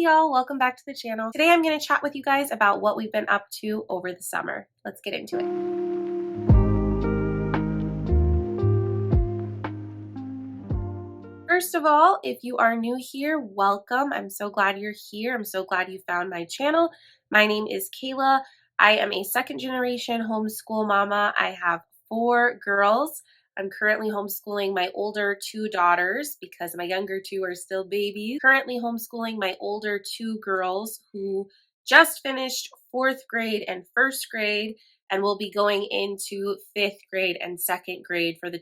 y'all, welcome back to the channel. Today I'm going to chat with you guys about what we've been up to over the summer. Let's get into it. First of all, if you are new here, welcome. I'm so glad you're here. I'm so glad you found my channel. My name is Kaela. I am a second generation homeschool mama. I have 4 girls. I'm currently homeschooling my older 2 daughters because my younger 2 are still babies. Currently homeschooling my older 2 girls who just finished 4th grade and 1st grade and will be going into 5th grade and 2nd grade for the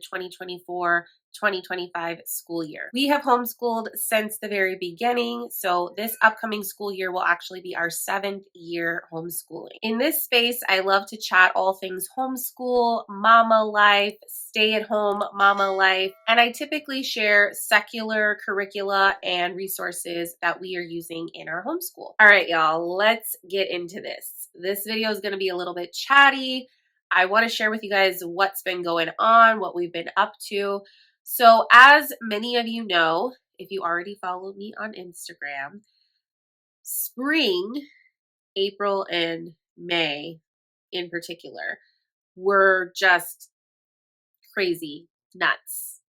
2024-2025 school year. We have homeschooled since the very beginning, so this upcoming school year will actually be our 7th year homeschooling. In this space, I love to chat all things homeschool, mama life, stay-at-home mama life, and I typically share secular curricula and resources that we are using in our homeschool. All right, y'all, let's get into this. This video is going to be a little bit chatty. I want to share with you guys what's been going on, what we've been up to. So as many of you know, if you already follow me on Instagram, spring, April and May in particular, were just crazy, nuts,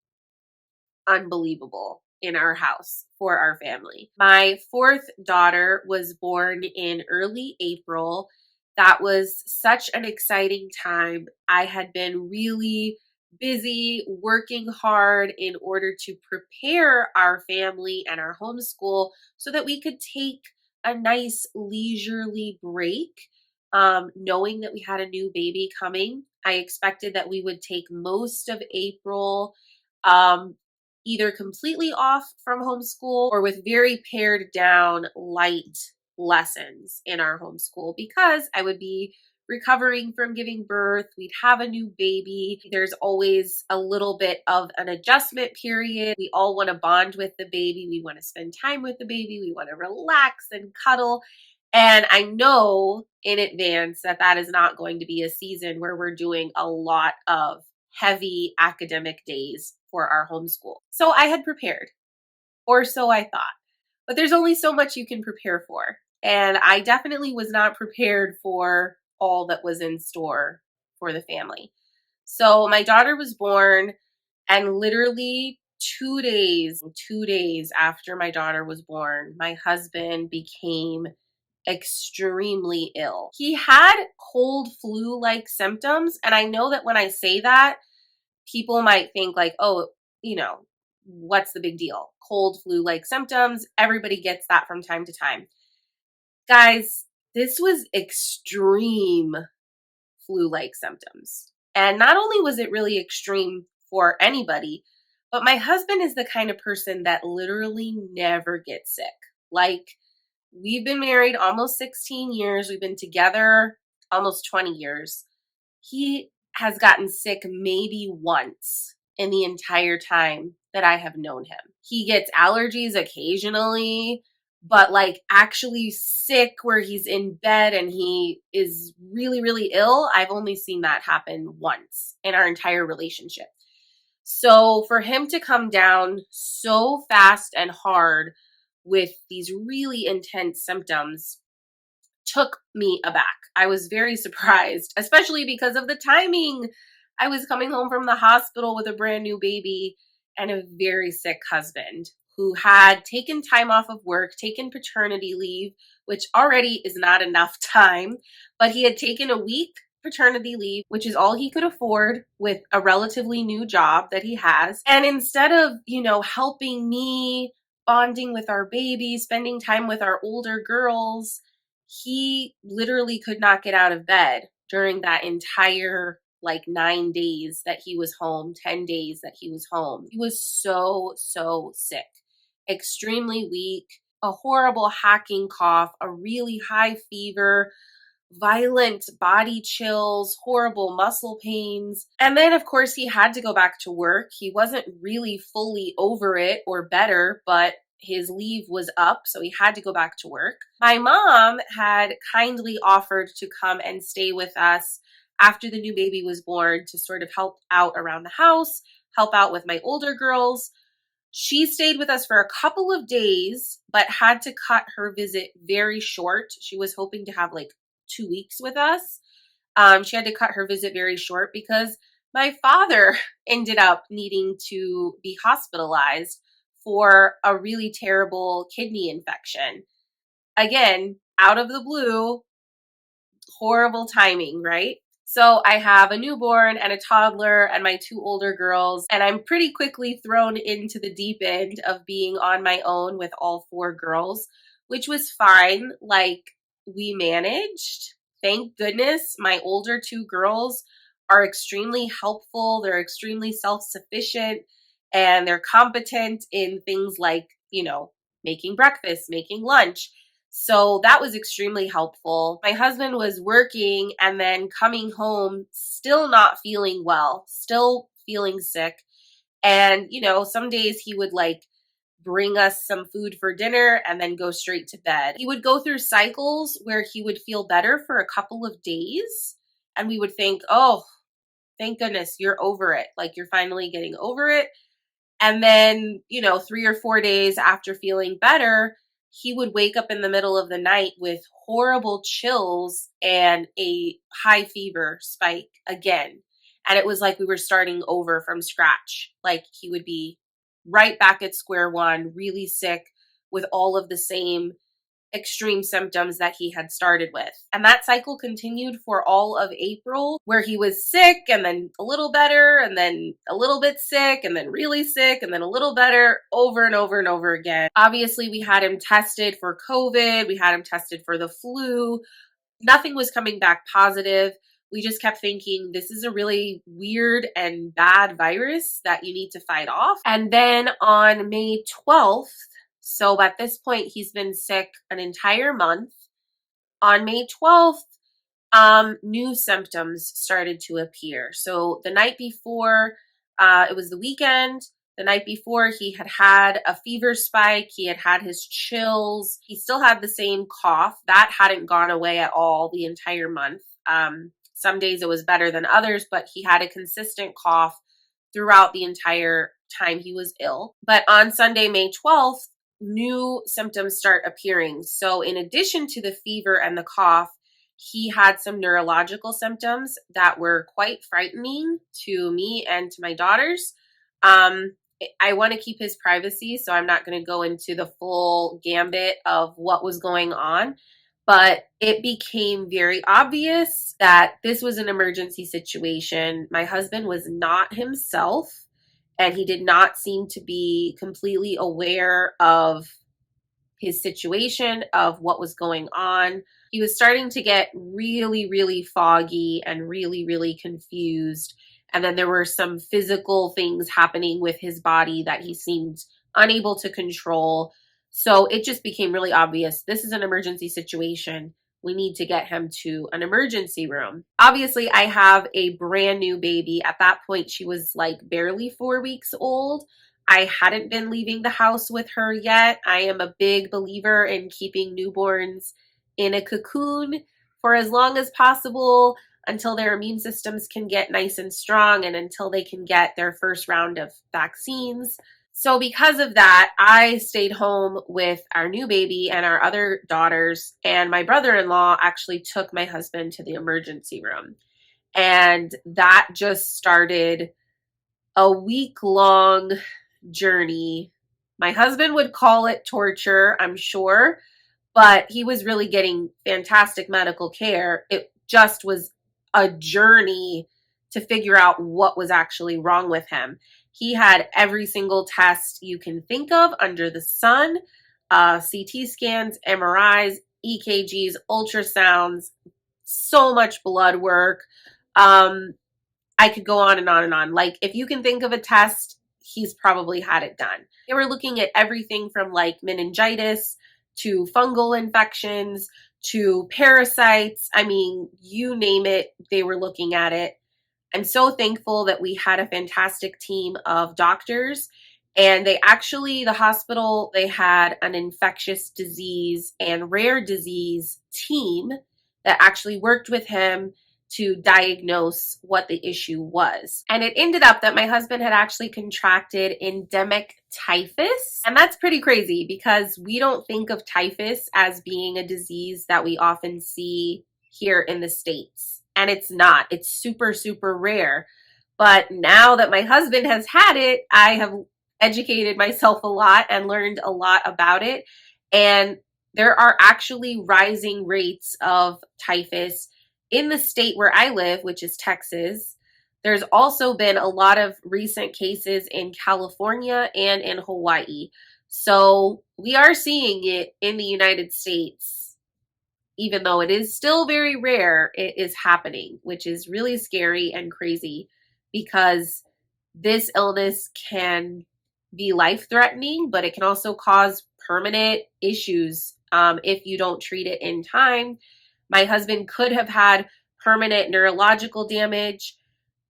unbelievable in our house for our family. My 4th daughter was born in early April. That was such an exciting time. I had been really busy working hard in order to prepare our family and our homeschool so that we could take a nice leisurely break, knowing that we had a new baby coming. I expected that we would take most of April either completely off from homeschool or with very pared down light lessons in our homeschool because I would be recovering from giving birth. We'd have a new baby. There's always a little bit of an adjustment period. We all want to bond with the baby. We want to spend time with the baby. We want to relax and cuddle. And I know in advance that that is not going to be a season where we're doing a lot of heavy academic days for our homeschool. So I had prepared, or so I thought. But there's only so much you can prepare for. And I definitely was not prepared for all that was in store for the family. So my daughter was born, and literally 2 days after my daughter was born, my husband became extremely ill. He had cold flu-like symptoms, and I know that when I say that, people might think like, oh, you know, what's the big deal? Cold flu-like symptoms, everybody gets that from time to time. Guys, this was extreme flu-like symptoms. And not only was it really extreme for anybody, but my husband is the kind of person that literally never gets sick. Like, we've been married almost 16 years. We've been together almost 20 years. He has gotten sick maybe once in the entire time that I have known him. He gets allergies occasionally, but like actually sick where he's in bed and he is really, really ill, I've only seen that happen once in our entire relationship. So for him to come down so fast and hard with these really intense symptoms took me aback. I was very surprised, especially because of the timing. I was coming home from the hospital with a brand new baby and a very sick husband who had taken time off of work, taken paternity leave, which already is not enough time, but he had taken a week paternity leave, which is all he could afford with a relatively new job that he has. And instead of, helping me, bonding with our baby, spending time with our older girls, he literally could not get out of bed during that entire 9 days that he was home, 10 days that he was home. He was so sick, extremely weak, a horrible hacking cough, a really high fever, violent body chills, horrible muscle pains. And then, of course, he had to go back to work. He wasn't really fully over it or better, but his leave was up, so he had to go back to work. My mom had kindly offered to come and stay with us after the new baby was born to sort of help out around the house, help out with my older girls. She stayed with us for a couple of days, but had to cut her visit very short. She was hoping to have like 2 weeks with us. She had to cut her visit very short because my father ended up needing to be hospitalized for a really terrible kidney infection. Again, out of the blue, horrible timing, right? So I have a newborn and a toddler and my two older girls, and I'm pretty quickly thrown into the deep end of being on my own with all four girls, which was fine. Like, we managed. Thank goodness my older two girls are extremely helpful. They're extremely self sufficient and they're competent in things like, making breakfast, making lunch. So that was extremely helpful. My husband was working and then coming home, still not feeling well, still feeling sick. And, some days he would like bring us some food for dinner and then go straight to bed. He would go through cycles where he would feel better for a couple of days. And we would think, oh, thank goodness you're over it. Like, you're finally getting over it. And then, 3 or 4 days after feeling better, he would wake up in the middle of the night with horrible chills and a high fever spike again. And it was like we were starting over from scratch. Like, he would be right back at square one, really sick with all of the same extreme symptoms that he had started with. And that cycle continued for all of April, where he was sick and then a little better and then a little bit sick and then really sick and then a little better, over and over and over again. Obviously, we had him tested for COVID, we had him tested for the flu. Nothing was coming back positive. We just kept thinking, this is a really weird and bad virus that you need to fight off. And then on May 12th, so at this point, he's been sick an entire month. On May 12th, new symptoms started to appear. So the night before, it was the weekend. The night before, he had had a fever spike. He had had his chills. He still had the same cough. That hadn't gone away at all the entire month. Some days it was better than others, but he had a consistent cough throughout the entire time he was ill. But on Sunday, May 12th, new symptoms start appearing. So in addition to the fever and the cough, he had some neurological symptoms that were quite frightening to me and to my daughters. I want to keep his privacy, so I'm not going to go into the full gambit of what was going on. But it became very obvious that this was an emergency situation. My husband was not himself, and he did not seem to be completely aware of his situation, of what was going on. He was starting to get really, really foggy and really, really confused. And then there were some physical things happening with his body that he seemed unable to control. So it just became really obvious, this is an emergency situation. We need to get him to an emergency room. Obviously, I have a brand new baby. At that point, she was like barely 4 weeks old. I hadn't been leaving the house with her yet. I am a big believer in keeping newborns in a cocoon for as long as possible until their immune systems can get nice and strong and until they can get their first round of vaccines. So because of that, I stayed home with our new baby and our other daughters, and my brother-in-law actually took my husband to the emergency room. And that just started a week-long journey. My husband would call it torture, I'm sure, but he was really getting fantastic medical care. It just was a journey to figure out what was actually wrong with him. He had every single test you can think of under the sun, CT scans, MRIs, EKGs, ultrasounds, so much blood work. I could go on and on and on. Like, if you can think of a test, he's probably had it done. They were looking at everything from like meningitis to fungal infections to parasites. I mean, you name it, they were looking at it. I'm so thankful that we had a fantastic team of doctors, and the hospital, they had an infectious disease and rare disease team that actually worked with him to diagnose what the issue was. And it ended up that my husband had actually contracted endemic typhus. And that's pretty crazy because we don't think of typhus as being a disease that we often see here in the States. And it's not. It's super, super rare. But now that my husband has had it, I have educated myself a lot and learned a lot about it. And there are actually rising rates of typhus in the state where I live, which is Texas. There's also been a lot of recent cases in California and in Hawaii. So we are seeing it in the United States. Even though it is still very rare, it is happening, which is really scary and crazy because this illness can be life-threatening, but it can also cause permanent issues if you don't treat it in time. My husband could have had permanent neurological damage.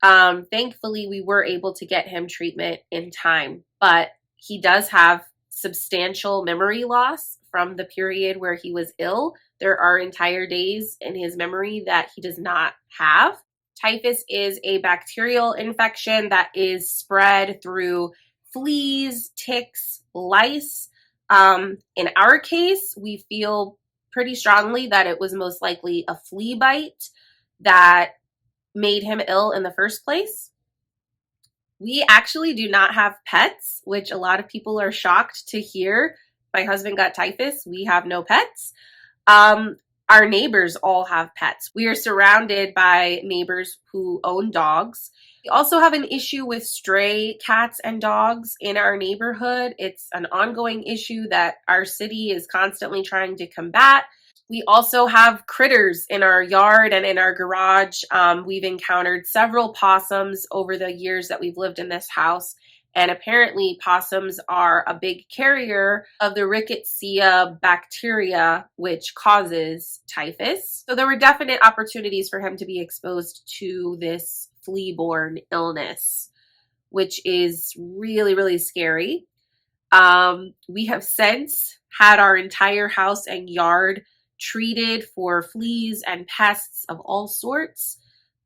Thankfully, we were able to get him treatment in time, but he does have substantial memory loss from the period where he was ill. There are entire days in his memory that he does not have. Typhus is a bacterial infection that is spread through fleas, ticks, lice. In our case, we feel pretty strongly that it was most likely a flea bite that made him ill in the first place. We actually do not have pets, which a lot of people are shocked to hear. My husband got typhus. We have no pets. Our neighbors all have pets. We are surrounded by neighbors who own dogs. We also have an issue with stray cats and dogs in our neighborhood. It's an ongoing issue that our city is constantly trying to combat. We also have critters in our yard and in our garage. We've encountered several possums over the years that we've lived in this house. And apparently possums are a big carrier of the rickettsia bacteria, which causes typhus. So there were definite opportunities for him to be exposed to this flea-borne illness, which is really, really scary. We have since had our entire house and yard treated for fleas and pests of all sorts.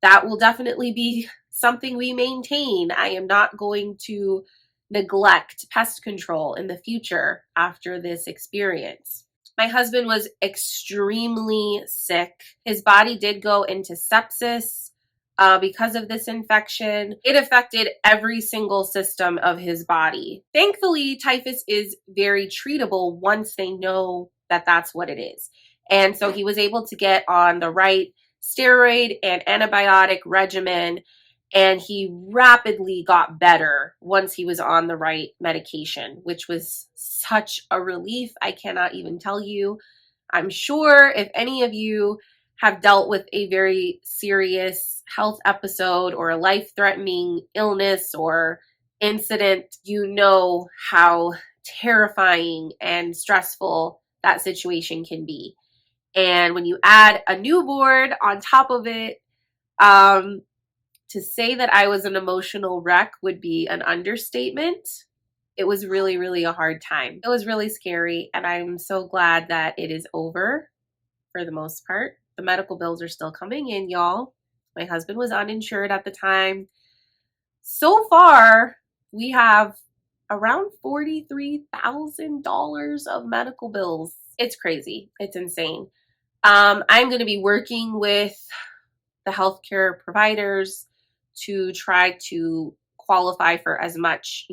That will definitely be something we maintain. I am not going to neglect pest control in the future after this experience. My husband was extremely sick. His body did go into sepsis because of this infection. It affected every single system of his body. Thankfully, typhus is very treatable once they know that that's what it is. And so he was able to get on the right steroid and antibiotic regimen, and he rapidly got better once he was on the right medication, which was such a relief. I cannot even tell you. I'm sure if any of you have dealt with a very serious health episode or a life-threatening illness or incident, you know how terrifying and stressful that situation can be. And when you add a newborn on top of it, to say that I was an emotional wreck would be an understatement. It was really, really a hard time. It was really scary, and I'm so glad that it is over for the most part. The medical bills are still coming in, y'all. My husband was uninsured at the time. So far, we have around $43,000 of medical bills. It's crazy. It's insane. I'm going to be working with the healthcare providers to try to qualify for as much,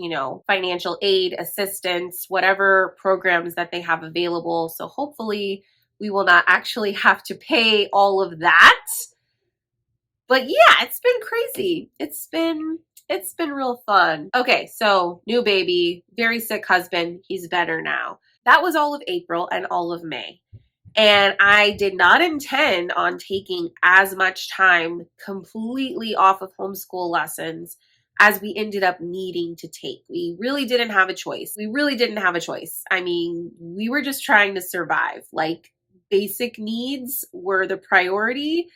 financial aid, assistance, whatever programs that they have available. So hopefully we will not actually have to pay all of that. But yeah, it's been crazy. It's been real fun. Okay, so new baby, very sick husband. He's better now. That was all of April and all of May. And I did not intend on taking as much time completely off of homeschool lessons as we ended up needing to take. We really didn't have a choice. I mean, we were just trying to survive. Like, basic needs were the priority.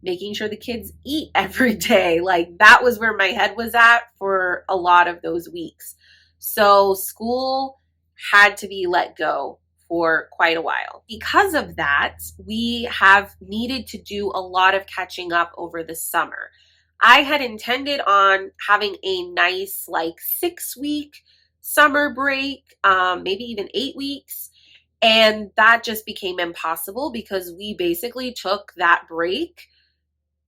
Making sure the kids eat every day. Like, that was where my head was at for a lot of those weeks. So school had to be let go for quite a while. Because of that, we have needed to do a lot of catching up over the summer. I had intended on having a nice, like, 6-week summer break, maybe even 8 weeks. And that just became impossible because we basically took that break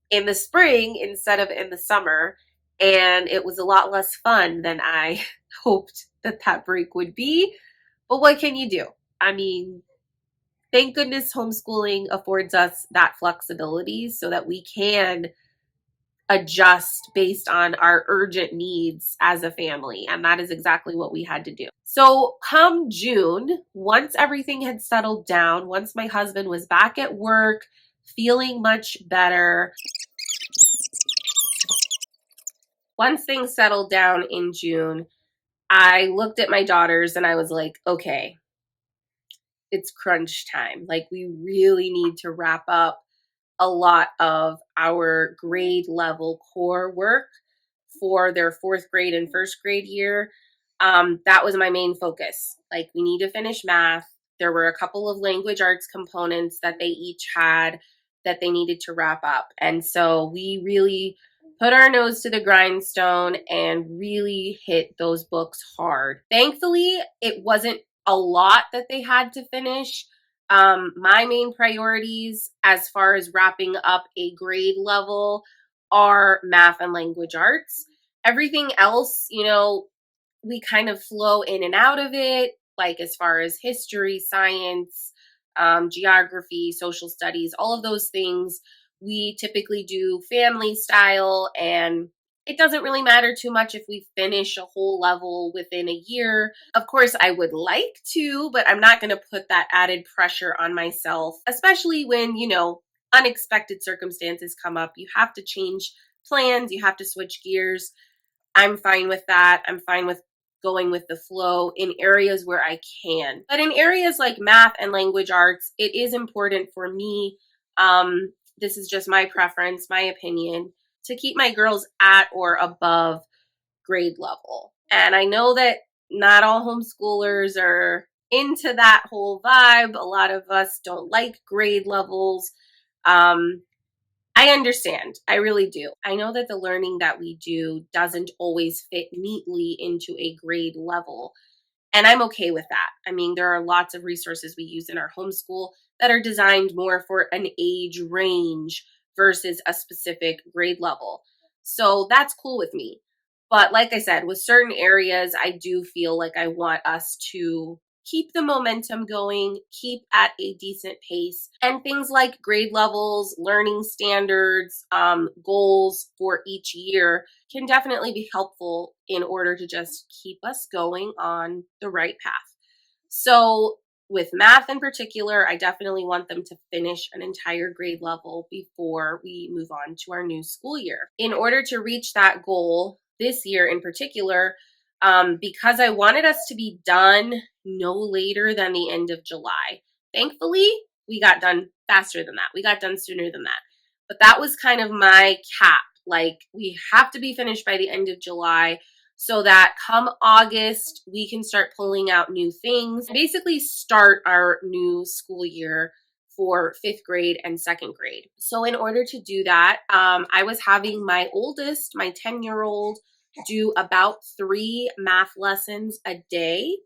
in the spring instead of in the summer. And it was a lot less fun than I hoped that that break would be. But what can you do? I mean, thank goodness homeschooling affords us that flexibility so that we can adjust based on our urgent needs as a family. And that is exactly what we had to do. So come June, once everything had settled down, once my husband was back at work, feeling much better, once things settled down in June, I looked at my daughters and I was like, okay, it's crunch time. Like, we really need to wrap up a lot of our grade level core work for their fourth grade and first grade year. That was my main focus. Like, we need to finish math. There were a couple of language arts components that they each had that they needed to wrap up. And so we really put our nose to the grindstone and really hit those books hard. Thankfully, it wasn't a lot that they had to finish. My main priorities as far as wrapping up a grade level are math and language arts. Everything else, we kind of flow in and out of it, like as far as history, science, geography, social studies, all of those things. We typically do family style, and it doesn't really matter too much if we finish a whole level within a year. Of course, I would like to, but I'm not going to put that added pressure on myself, especially when, unexpected circumstances come up. You have to change plans, you have to switch gears. I'm fine with that. I'm fine with going with the flow in areas where I can. But in areas like math and language arts, it is important for me, this is just my preference, my opinion, to keep my girls at or above grade level. And I know that not all homeschoolers are into that whole vibe. A lot of us don't like grade levels. I understand. I really do. I know that the learning that we do doesn't always fit neatly into a grade level. And I'm okay with that. I mean, there are lots of resources we use in our homeschool that are designed more for an age range versus a specific grade level. So that's cool with me. But like I said, with certain areas, I do feel like I want us to keep the momentum going, keep at a decent pace. And things like grade levels, learning standards, goals for each year can definitely be helpful in order to just keep us going on the right path. So with math in particular, I definitely want them to finish an entire grade level before we move on to our new school year. In order to reach that goal this year in particular, because I wanted us to be done no later than the end of July. Thankfully, we got done faster than that. We got done sooner than that. But that was kind of my cap. Like, we have to be finished by the end of July so that come August, we can start pulling out new things, basically start our new school year for fifth grade and second grade. So in order to do that, I was having my oldest, my 10-year-old, do about 3 math lessons a day.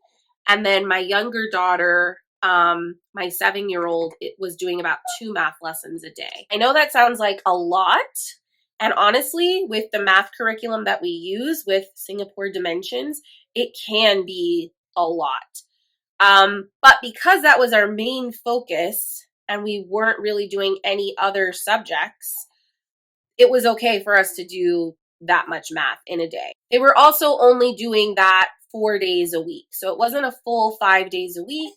And then my younger daughter, my 7-year-old, it was doing about 2 math lessons a day. I know that sounds like a lot. And honestly, with the math curriculum that we use with Singapore Dimensions, it can be a lot. But because that was our main focus and we weren't really doing any other subjects, it was okay for us to do that much math in a day. They were also only doing that 4 days a week. So it wasn't a full 5 days a week.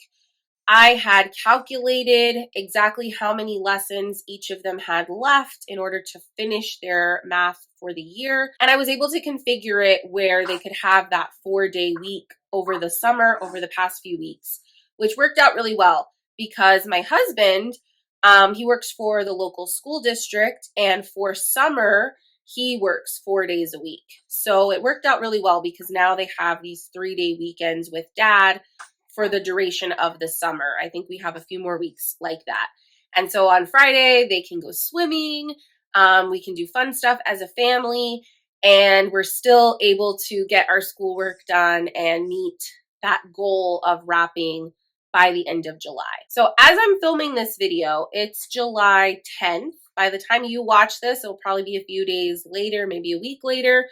I had calculated exactly how many lessons each of them had left in order to finish their math for the year. And I was able to configure it where they could have that 4-day week over the summer, over the past few weeks, which worked out really well because my husband, he works for the local school district, and for summer, he works 4 days a week. So it worked out really well because now they have these 3-day weekends with dad for the duration of the summer. I think we have a few more weeks like that. And so on Friday, they can go swimming. We can do fun stuff as a family, and we're still able to get our schoolwork done and meet that goal of wrapping by the end of July. So as I'm filming this video, it's July 10th. By the time you watch this, it'll probably be a few days later, maybe a week later.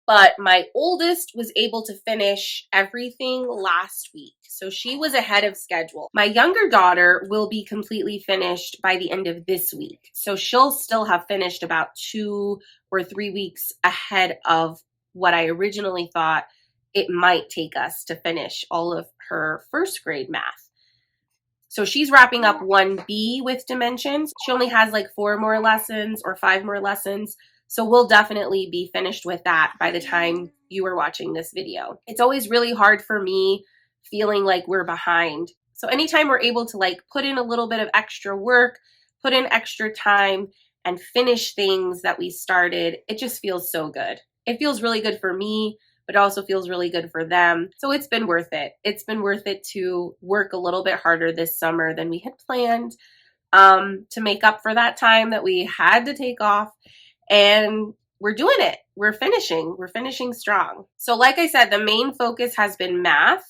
But my oldest was able to finish everything last week. So she was ahead of schedule. My younger daughter will be completely finished by the end of this week. So she'll still have finished about 2 or 3 weeks ahead of what I originally thought it might take us to finish all of her first grade math. So she's wrapping up 1B with dimensions. She only has like 4 more lessons or 5 more lessons. So we'll definitely be finished with that by the time you are watching this video. It's always really hard for me feeling like we're behind. So anytime we're able to like put in a little bit of extra work, put in extra time, and finish things that we started, it just feels so good. It feels really good for me, but it also feels really good for them. So it's been worth it. It's been worth it to work a little bit harder this summer than we had planned, to make up for that time that we had to take off. And we're doing it. We're finishing strong. So like I said, the main focus has been math.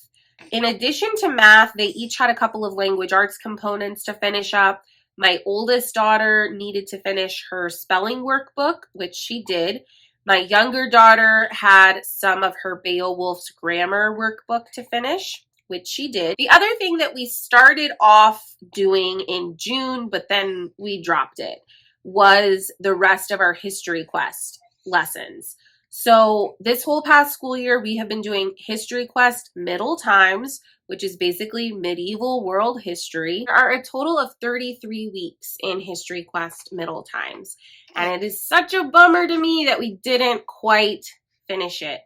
In addition to math, they each had a couple of language arts components to finish up. My oldest daughter needed to finish her spelling workbook, which she did. My younger daughter had some of her Beowulf's grammar workbook to finish, which she did. The other thing that we started off doing in June, but then we dropped it, was the rest of our History Quest lessons. So this whole past school year, we have been doing History Quest Middle Times, which is basically medieval world history. There are a total of 33 weeks in History Quest Middle Times. And it is such a bummer to me that we didn't quite finish it.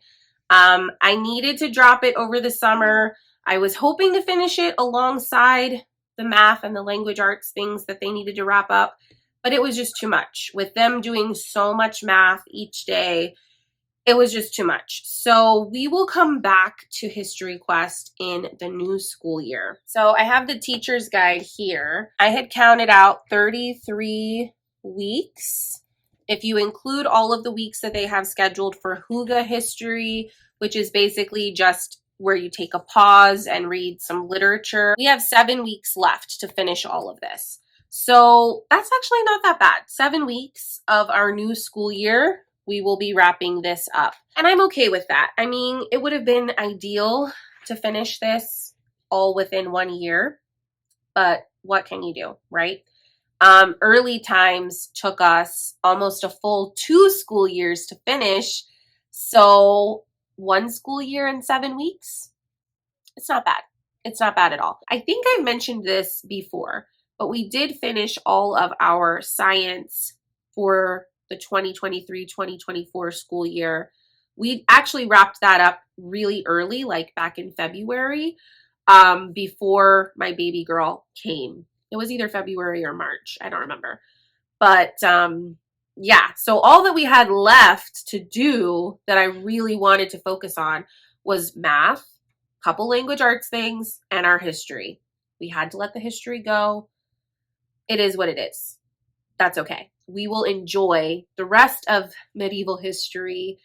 I needed to drop it over the summer. I was hoping to finish it alongside the math and the language arts things that they needed to wrap up. But it was just too much. With them doing so much math each day, it was just too much. So we will come back to History Quest in the new school year. So I have the teacher's guide here. I had counted out 33 weeks. If you include all of the weeks that they have scheduled for Hygge history, which is basically just where you take a pause and read some literature, we have 7 weeks left to finish all of this. So that's actually not that bad. 7 weeks of our new school year, we will be wrapping this up. And I'm okay with that. I mean, it would have been ideal to finish this all within 1 year, but what can you do, right? Early times took us almost a full 2 school years to finish. So 1 school year and 7 weeks, it's not bad. It's not bad at all. I think I've mentioned this before, but we did finish all of our science for the 2023-2024 school year. We actually wrapped that up really early, like back in February, before my baby girl came. It was either February or March. I don't remember. But yeah, so all that we had left to do that I really wanted to focus on was math, a couple language arts things, and our history. We had to let the history go. It is what it is. That's okay. We will enjoy the rest of medieval history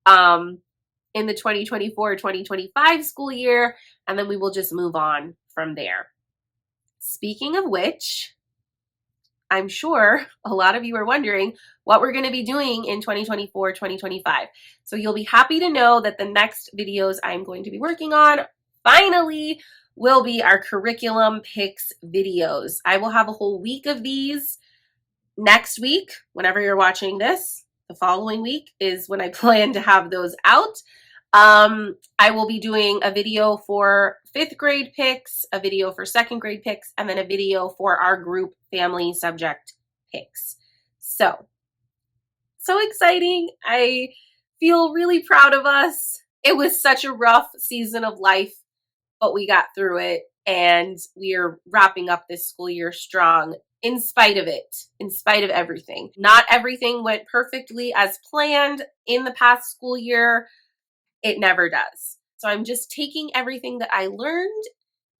in the 2024-2025 school year, and then we will just move on from there. Speaking of which, I'm sure a lot of you are wondering what we're going to be doing in 2024-2025. So you'll be happy to know that the next videos I'm going to be working on finally will be our curriculum picks videos. I will have a whole week of these. Next week, whenever you're watching this, the following week is when I plan to have those out. I will be doing a video for 5th grade picks, a video for 2nd grade picks, and then a video for our group family subject picks. So exciting. I feel really proud of us. It was such a rough season of life, but we got through it, and we are wrapping up this school year strong in spite of it, in spite of everything. Not everything went perfectly as planned in the past school year. It never does. So I'm just taking everything that I learned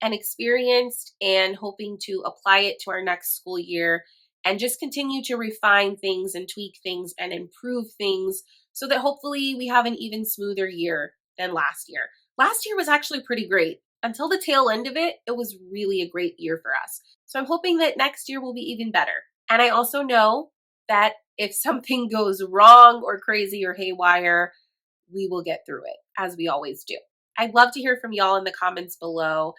and experienced and hoping to apply it to our next school year and just continue to refine things and tweak things and improve things so that hopefully we have an even smoother year than last year. Last year was actually pretty great. Until the tail end of it, it was really a great year for us. So I'm hoping that next year will be even better. And I also know that if something goes wrong or crazy or haywire, we will get through it, as we always do. I'd love to hear from y'all in the comments below.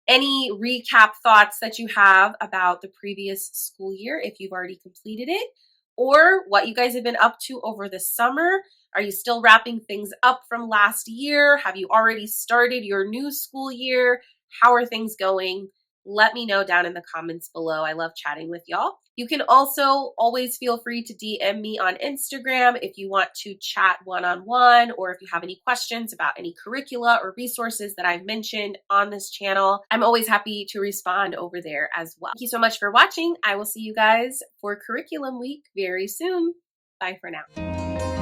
Any recap thoughts that you have about the previous school year, if you've already completed it, or what you guys have been up to over the summer. Are you still wrapping things up from last year? Have you already started your new school year? How are things going? Let me know down in the comments below. I love chatting with y'all. You can also always feel free to DM me on Instagram if you want to chat one-on-one, or if you have any questions about any curricula or resources that I've mentioned on this channel. I'm always happy to respond over there as well. Thank you so much for watching. I will see you guys for curriculum week very soon. Bye for now.